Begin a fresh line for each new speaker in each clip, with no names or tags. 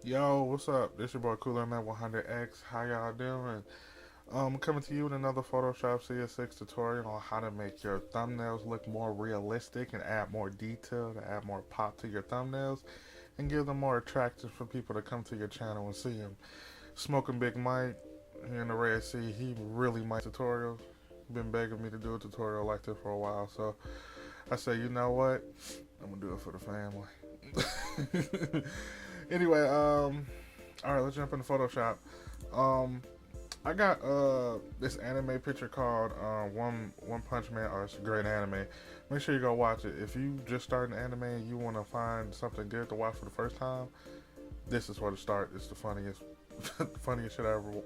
Yo, what's up? This your boy Cooler Man 100X. How y'all doing? Coming to you with another Photoshop CS6 tutorial on how to make your thumbnails look more realistic and add more detail to add more pop to your thumbnails and give them more attractive for people to come to your channel and see them. Smoking Big Mike here in the Red Sea, he really likes tutorials. Been begging me to do a tutorial like this for a while, so I said, you know what? I'm gonna do it for the family. Anyway, all right, let's jump into Photoshop. I got this anime picture called One Punch Man. Oh, it's a great anime. Make sure you go watch it. If you just started an anime and you want to find something good to watch for the first time, this is where to start. It's the funniest, funniest shit I ever.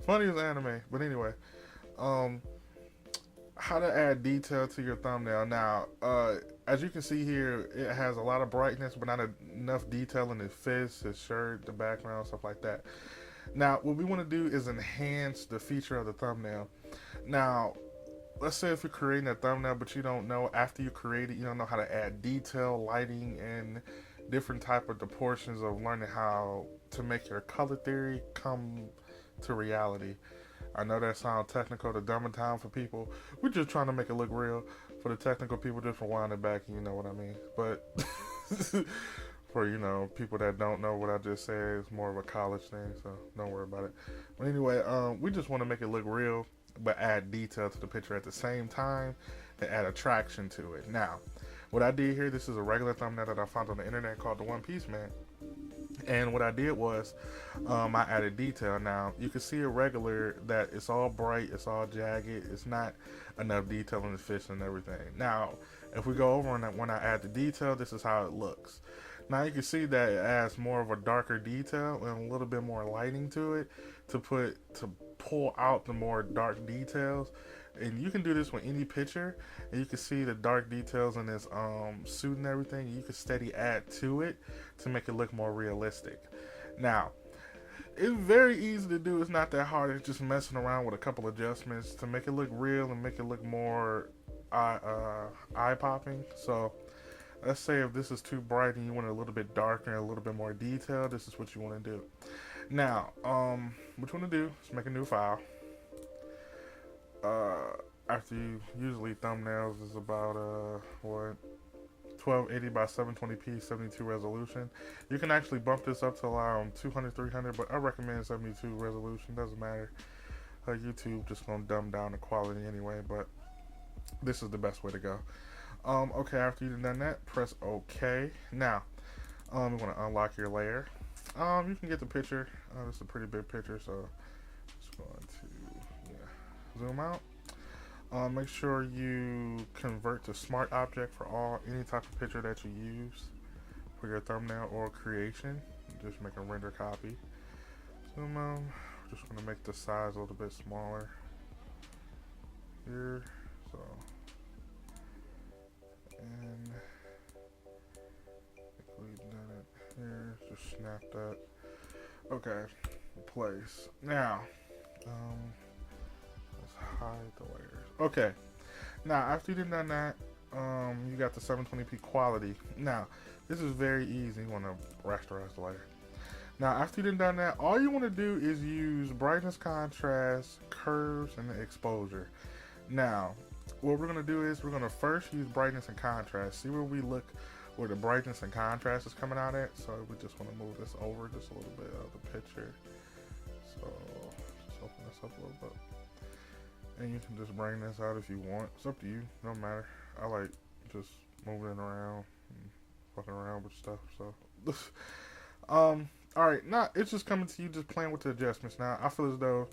Funniest anime. But anyway, how to add detail to your thumbnail. Now, as you can see here, it has a lot of brightness, but not enough detail in his face, his shirt, the background, stuff like that. Now, what we want to do is enhance the feature of the thumbnail. Now, let's say if you're creating a thumbnail, but you don't know, after you create it, you don't know how to add detail, lighting, and different type of proportions of learning how to make your color theory come to reality. I know that sounds technical to dumb it down for people. We're just trying to make it look real. For the technical people, just rewind it back, you know what I mean. But for, you know, people that don't know what I just said, it's more of a college thing, so don't worry about it. But anyway, we just want to make it look real, but add detail to the picture at the same time to add attraction to it. Now, what I did here, this is a regular thumbnail that I found on the internet called the One Piece Man. And what I did was, I added detail. Now, you can see a regular that it's all bright, it's all jagged, it's not enough detail in the fish and everything. Now, if we go over on that, when I add the detail, this is how it looks. Now, you can see that it adds more of a darker detail and a little bit more lighting to it to pull out the more dark details. And you can do this with any picture, and you can see the dark details in this suit and everything. You can steady add to it to make it look more realistic. Now, it's very easy to do. It's not that hard. It's just messing around with a couple adjustments to make it look real and make it look more eye-popping. So let's say if this is too bright and you want it a little bit darker and a little bit more detail, this is what you want to do. Now, what you want to do is make a new file. After you, usually thumbnails is about 1280 by 720p 72 resolution. You can actually bump this up to allow 200 300, but I recommend 72 resolution. Doesn't matter. YouTube just gonna dumb down the quality anyway, but this is the best way to go. Okay, after you've done that, press OK. Now, you want to unlock your layer. You can get the picture. This is a pretty big picture, so just going to zoom out. Make sure you convert to smart object for any type of picture that you use for your thumbnail or creation. Just make a render copy. Zoom out. Just going to make the size a little bit smaller here. So, and if we've done it here, just snap that. Okay, place. Now, let's hide the layers. Okay, now after you've done that, you got the 720p quality. Now, this is very easy. You want to rasterize the layer. Now, after you've done that, all you want to do is use brightness, contrast, curves, and the exposure. Now, what we're going to do is we're going to first use brightness and contrast. See where we look, where the brightness and contrast is coming out at. So we just want to move this over just a little bit of the picture. So just open this up a little bit. And you can just bring this out if you want. It's up to you. No matter. I like just moving it around and fucking around with stuff. So, alright. Now, it's just coming to you just playing with the adjustments. Now, I feel as though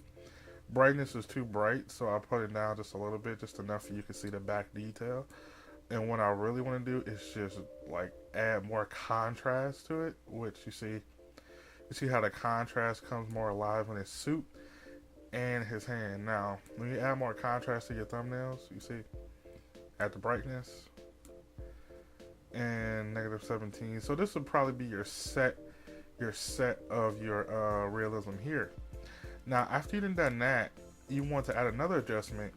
brightness is too bright. So, I put it down just a little bit. Just enough for you can see the back detail. And what I really want to do is just, like, add more contrast to it. Which, you see how the contrast comes more alive in his suit and his hand. Now, when you add more contrast to your thumbnails, you see, add the brightness and -17. So this would probably be your set of your realism here. Now, after you've done that, you want to add another adjustment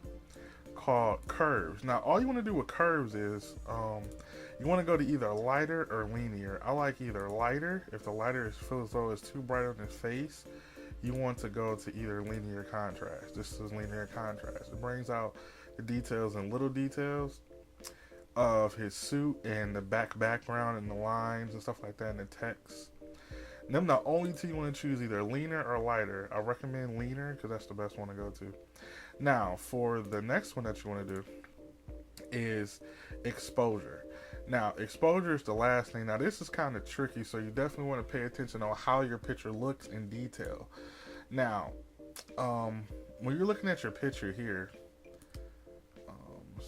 called curves. Now, all you want to do with curves is you want to go to either lighter or linear. I like either lighter. If the lighter feels as though it's too bright on his face, you want to go to either linear contrast. This is linear contrast. It brings out the details and little details of his suit and the background and the lines and stuff like that and the text. And then the only two you want to choose either leaner or lighter. I recommend leaner because that's the best one to go to. Now, for the next one that you want to do is exposure. Now, exposure is the last thing. Now, this is kind of tricky, so you definitely want to pay attention on how your picture looks in detail. Now, when you're looking at your picture here, move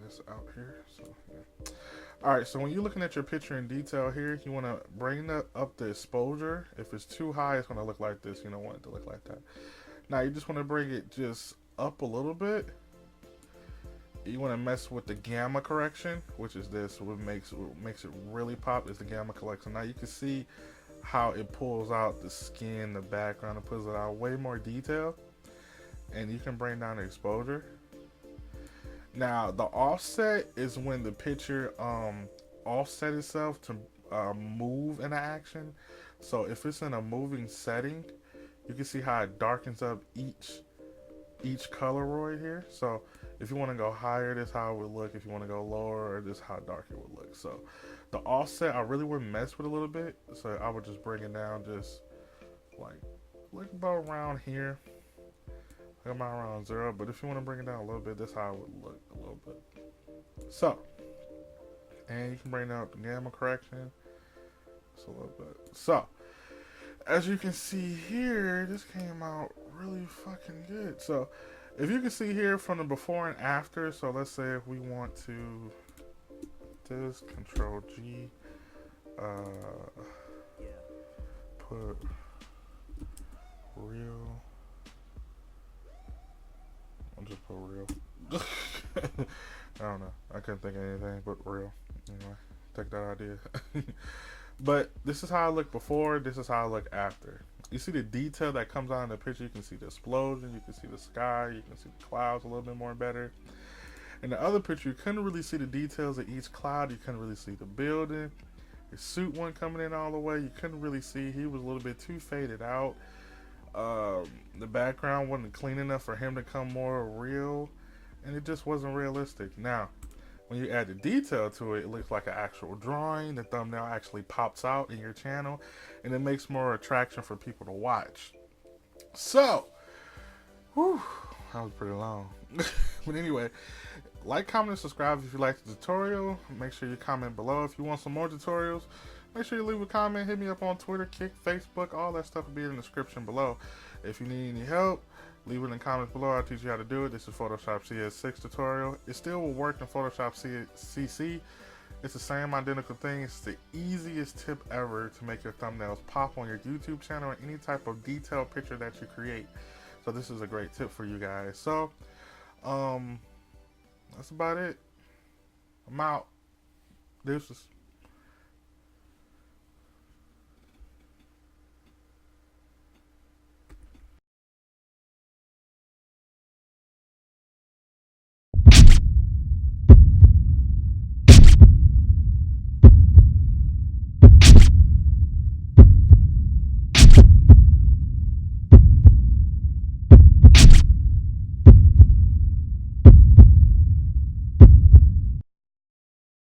this out here. So, yeah. All right, so when you're looking at your picture in detail here, you want to bring up the exposure. If it's too high, it's going to look like this. You don't want it to look like that. Now, you just want to bring it just up a little bit. You want to mess with the gamma correction, which is this. What makes it really pop is the gamma correction. Now, you can see how it pulls out the skin, the background, it pulls it out way more detail. And you can bring down the exposure. Now, the offset is when the picture offset itself to move in action. So if it's in a moving setting, you can see how it darkens up each color right here. So if you want to go higher, this is how it would look. If you want to go lower, this is how dark it would look. So the offset, I really wouldn't mess with a little bit. So I would just bring it down just like about around here. I'm around 0, but if you want to bring it down a little bit, this is how it would look a little bit. So, and you can bring down the gamma correction just a little bit. So, as you can see here, this came out really fucking good. So, if you can see here from the before and after, so let's say if we want to this Control G, put real. I'll just put real. I don't know. I couldn't think of anything but real. Anyway, take that idea. But this is how I look before. This is how I look after. You see the detail that comes out in the picture. You can see the explosion. You can see the sky. You can see the clouds a little bit more better. In the other picture, you couldn't really see the details of each cloud. You couldn't really see the building. His suit wasn't coming in all the way. You couldn't really see. He was a little bit too faded out. The background wasn't clean enough for him to come more real, and it just wasn't realistic. Now, when you add the detail to it, it looks like an actual drawing. The thumbnail actually pops out in your channel, and it makes more attraction for people to watch. So, whew, that was pretty long. But anyway, like, comment, and subscribe if you like the tutorial. Make sure you comment below if you want some more tutorials. Make sure you leave a comment, hit me up on Twitter, Kick, Facebook, all that stuff will be in the description below. If you need any help, leave it in the comments below. I'll teach you how to do it. This is Photoshop CS6 tutorial. It still will work in Photoshop CC. It's the same identical thing. It's the easiest tip ever to make your thumbnails pop on your YouTube channel or any type of detailed picture that you create. So this is a great tip for you guys. So, that's about it. I'm out. Deuces.